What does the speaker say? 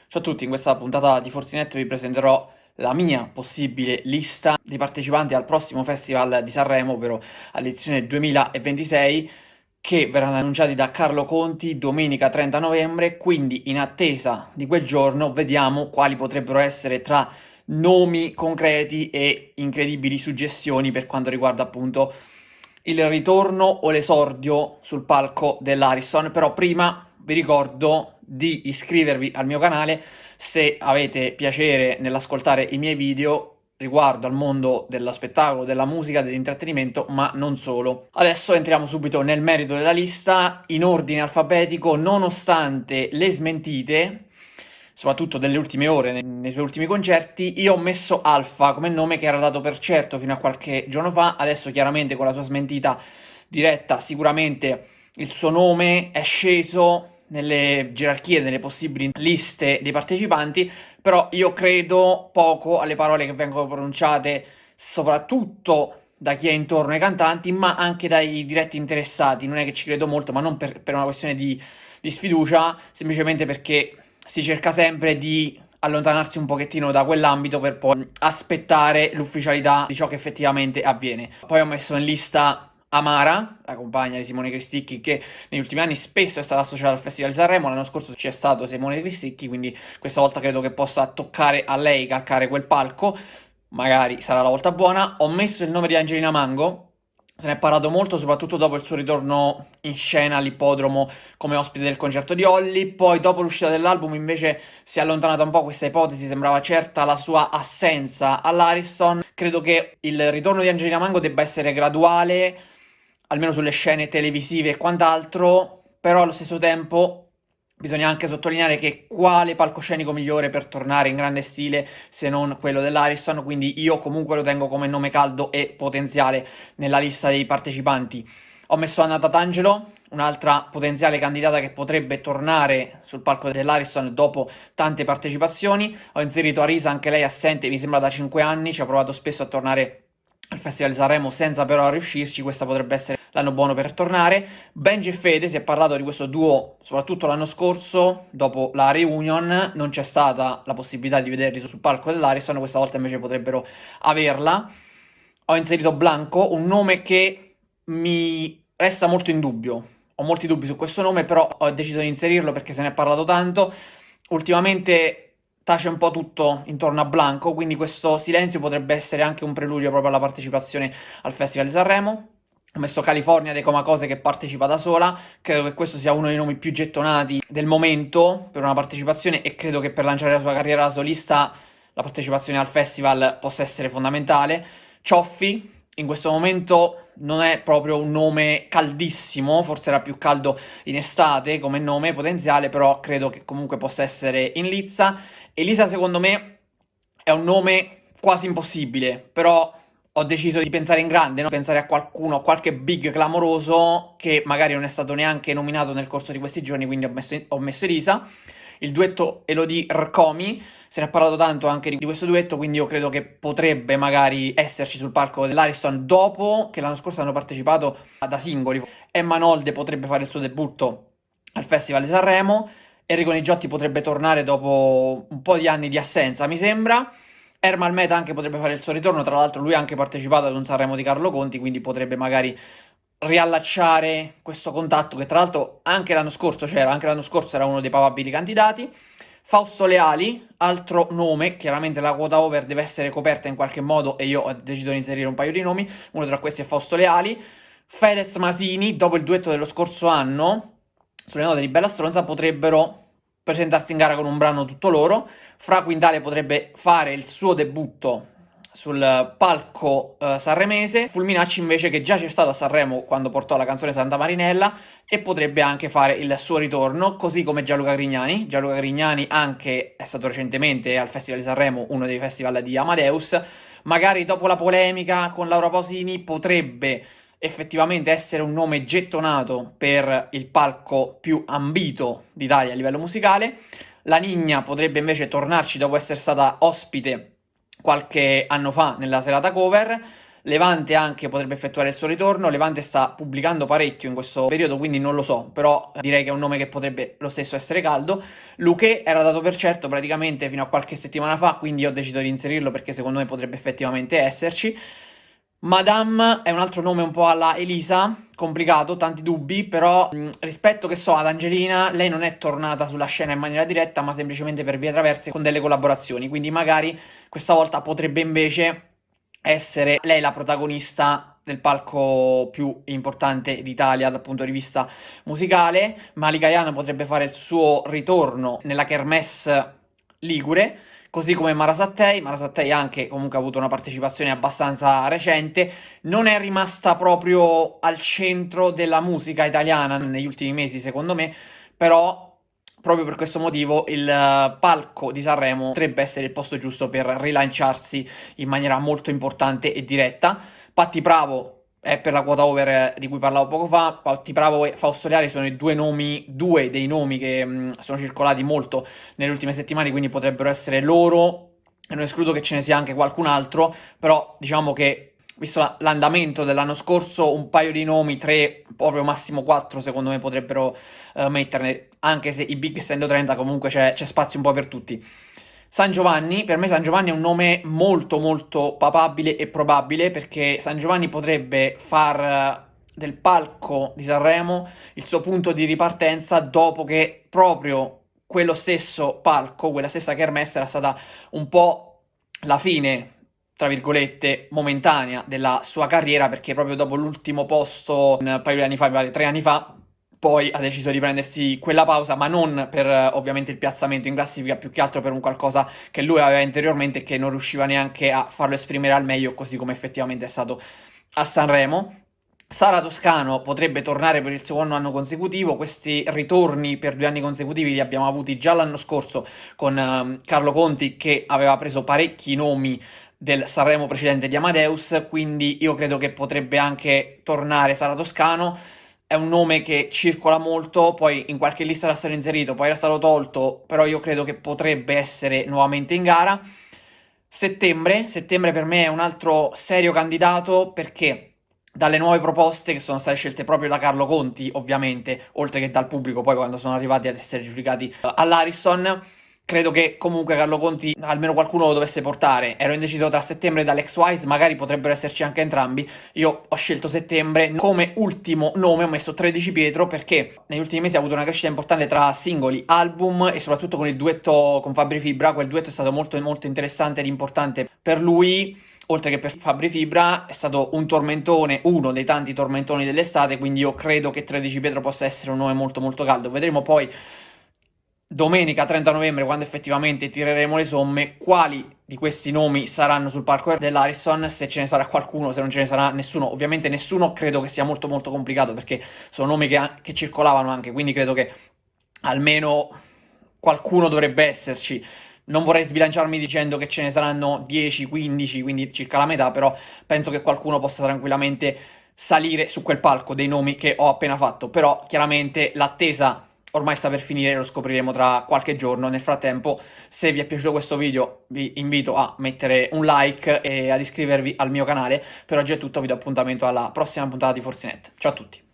Ciao a tutti, in questa puntata di Forzinet vi presenterò la mia possibile lista dei partecipanti al prossimo Festival di Sanremo, ovvero all'edizione 2026, che verranno annunciati da Carlo Conti domenica 30 novembre, quindi in attesa di quel giorno vediamo quali potrebbero essere tra nomi concreti e incredibili suggestioni per quanto riguarda appunto il ritorno o l'esordio sul palco dell'Ariston. Però prima vi ricordo di iscrivervi al mio canale se avete piacere nell'ascoltare i miei video riguardo al mondo dello spettacolo, della musica, dell'intrattenimento, ma non solo. Adesso entriamo subito nel merito della lista, in ordine alfabetico, nonostante le smentite, soprattutto delle ultime ore, nei suoi ultimi concerti. Io ho messo Alfa come nome che era dato per certo fino a qualche giorno fa. Adesso chiaramente con la sua smentita diretta sicuramente il suo nome è sceso nelle gerarchie, nelle possibili liste dei partecipanti, però io credo poco alle parole che vengono pronunciate soprattutto da chi è intorno ai cantanti, ma anche dai diretti interessati. Non è che ci credo molto, ma non per una questione di sfiducia, semplicemente perché si cerca sempre di allontanarsi un pochettino da quell'ambito per poi aspettare l'ufficialità di ciò che effettivamente avviene. Poi ho messo in lista Amara, la compagna di Simone Cristicchi, che negli ultimi anni spesso è stata associata al Festival di Sanremo. L'anno scorso c'è stato Simone Cristicchi, quindi questa volta credo che possa toccare a lei calcare quel palco. Magari sarà la volta buona. Ho messo il nome di Angelina Mango. Se ne è parlato molto, soprattutto dopo il suo ritorno in scena all'ippodromo come ospite del concerto di Olly. Poi, dopo l'uscita dell'album, invece, si è allontanata un po' questa ipotesi. Sembrava certa la sua assenza all'Ariston. Credo che il ritorno di Angelina Mango debba essere graduale, almeno sulle scene televisive e quant'altro. Però, allo stesso tempo, bisogna anche sottolineare che quale palcoscenico migliore per tornare in grande stile se non quello dell'Ariston, quindi io comunque lo tengo come nome caldo e potenziale nella lista dei partecipanti. Ho messo Anna Tatangelo, un'altra potenziale candidata che potrebbe tornare sul palco dell'Ariston dopo tante partecipazioni. Ho inserito Arisa, anche lei assente, mi sembra da 5 anni, ci ha provato spesso a tornare al Festival di Sanremo senza però riuscirci. Questa potrebbe essere l'anno buono per tornare. Benji e Fede, si è parlato di questo duo soprattutto l'anno scorso, dopo la reunion non c'è stata la possibilità di vederli sul palco dell'Ariston, questa volta invece potrebbero averla. Ho inserito Blanco, un nome che mi resta molto in dubbio. Ho molti dubbi su questo nome, però ho deciso di inserirlo perché se ne è parlato tanto. Ultimamente tace un po' tutto intorno a Blanco, quindi questo silenzio potrebbe essere anche un preludio proprio alla partecipazione al Festival di Sanremo. Ho messo California dei Comacose, che partecipa da sola. Credo che questo sia uno dei nomi più gettonati del momento per una partecipazione, e credo che per lanciare la sua carriera da solista la partecipazione al festival possa essere fondamentale. Cioffi in questo momento non è proprio un nome caldissimo, forse era più caldo in estate come nome potenziale, però credo che comunque possa essere in lizza. Elisa, secondo me, è un nome quasi impossibile, però ho deciso di pensare in grande, no? Pensare a qualcuno, a qualche big clamoroso che magari non è stato neanche nominato nel corso di questi giorni, quindi ho messo Elisa. Il duetto Elodie Rcomi, se ne è parlato tanto anche di questo duetto, quindi io credo che potrebbe magari esserci sul palco dell'Ariston dopo che l'anno scorso hanno partecipato da singoli. Emma Nolde potrebbe fare il suo debutto al Festival di Sanremo. Enrico Nigiotti potrebbe tornare dopo un po' di anni di assenza, mi sembra. Ermal Meta anche potrebbe fare il suo ritorno, tra l'altro lui ha anche partecipato ad un Sanremo di Carlo Conti, quindi potrebbe magari riallacciare questo contatto che tra l'altro anche l'anno scorso c'era, anche l'anno scorso era uno dei papabili candidati. Fausto Leali, altro nome, chiaramente la quota over deve essere coperta in qualche modo e io ho deciso di inserire un paio di nomi, uno tra questi è Fausto Leali. Fedez Masini, dopo il duetto dello scorso anno, sulle note di Bella Stronza, potrebbero presentarsi in gara con un brano tutto loro. Fra Quintale potrebbe fare il suo debutto sul palco sanremese. Fulminacci invece, che già c'è stato a Sanremo quando portò la canzone Santa Marinella, e potrebbe anche fare il suo ritorno, così come Gianluca Grignani. Gianluca Grignani anche è stato recentemente al Festival di Sanremo, uno dei festival di Amadeus. Magari dopo la polemica con Laura Pausini potrebbe effettivamente essere un nome gettonato per il palco più ambito d'Italia a livello musicale. La Nigna potrebbe invece tornarci dopo essere stata ospite qualche anno fa nella serata cover. Levante anche potrebbe effettuare il suo ritorno. Levante sta pubblicando parecchio in questo periodo, quindi non lo so, però direi che è un nome che potrebbe lo stesso essere caldo. Luque era dato per certo praticamente fino a qualche settimana fa, quindi ho deciso di inserirlo perché secondo me potrebbe effettivamente esserci. Madame è un altro nome un po' alla Elisa, complicato, tanti dubbi, però rispetto che so ad Angelina, lei non è tornata sulla scena in maniera diretta, ma semplicemente per vie traverse con delle collaborazioni, quindi magari questa volta potrebbe invece essere lei la protagonista del palco più importante d'Italia dal punto di vista musicale. Malika Ayane potrebbe fare il suo ritorno nella Kermesse Ligure, così come Mara Sattei. Mara Sattei anche comunque ha avuto una partecipazione abbastanza recente, non è rimasta proprio al centro della musica italiana negli ultimi mesi, secondo me, però proprio per questo motivo il palco di Sanremo potrebbe essere il posto giusto per rilanciarsi in maniera molto importante e diretta. Patti Bravo è per la quota over di cui parlavo poco fa. Patti Bravo e Fausto Leali sono i due dei nomi che sono circolati molto nelle ultime settimane, quindi potrebbero essere loro. E non escludo che ce ne sia anche qualcun altro, però diciamo che visto l'andamento dell'anno scorso, un paio di nomi, tre, proprio massimo quattro, secondo me potrebbero metterne, anche se i big essendo 30 comunque c'è spazio un po' per tutti. San Giovanni, per me San Giovanni è un nome molto molto papabile e probabile perché San Giovanni potrebbe far del palco di Sanremo il suo punto di ripartenza dopo che proprio quello stesso palco, quella stessa kermesse era stata un po' la fine, tra virgolette, momentanea della sua carriera perché proprio dopo l'ultimo posto un paio di anni fa, mi pare 3 anni fa, poi ha deciso di prendersi quella pausa, ma non per ovviamente il piazzamento in classifica, più che altro per un qualcosa che lui aveva interiormente e che non riusciva neanche a farlo esprimere al meglio, così come effettivamente è stato a Sanremo. Sara Toscano potrebbe tornare per il secondo anno consecutivo. Questi ritorni per 2 anni consecutivi li abbiamo avuti già l'anno scorso con Carlo Conti, che aveva preso parecchi nomi del Sanremo precedente di Amadeus, quindi io credo che potrebbe anche tornare Sara Toscano. È un nome che circola molto, poi in qualche lista era stato inserito, poi era stato tolto, però io credo che potrebbe essere nuovamente in gara. Settembre per me è un altro serio candidato perché dalle nuove proposte che sono state scelte proprio da Carlo Conti, ovviamente, oltre che dal pubblico, poi quando sono arrivati ad essere giudicati all'Ariston, credo che comunque Carlo Conti almeno qualcuno lo dovesse portare. Ero indeciso tra Settembre ed Alex Wise, magari potrebbero esserci anche entrambi. Io ho scelto Settembre. Come ultimo nome ho messo 13 Pietro perché negli ultimi mesi ha avuto una crescita importante tra singoli, album e soprattutto con il duetto con Fabri Fibra. Quel duetto è stato molto molto interessante ed importante per lui. Oltre che per Fabri Fibra, è stato un tormentone, uno dei tanti tormentoni dell'estate, quindi io credo che 13 Pietro possa essere un nome molto molto caldo. Vedremo poi domenica 30 novembre, quando effettivamente tireremo le somme, quali di questi nomi saranno sul palco dell'Ariston, se ce ne sarà qualcuno, se non ce ne sarà nessuno. Ovviamente nessuno credo che sia molto molto complicato perché sono nomi che circolavano anche, quindi credo che almeno qualcuno dovrebbe esserci. Non vorrei sbilanciarmi dicendo che ce ne saranno 10, 15, quindi circa la metà, però penso che qualcuno possa tranquillamente salire su quel palco dei nomi che ho appena fatto. Però chiaramente l'attesa ormai sta per finire, lo scopriremo tra qualche giorno. Nel frattempo, se vi è piaciuto questo video, vi invito a mettere un like e ad iscrivervi al mio canale. Per oggi è tutto, vi do appuntamento alla prossima puntata di Forsinet. Ciao a tutti!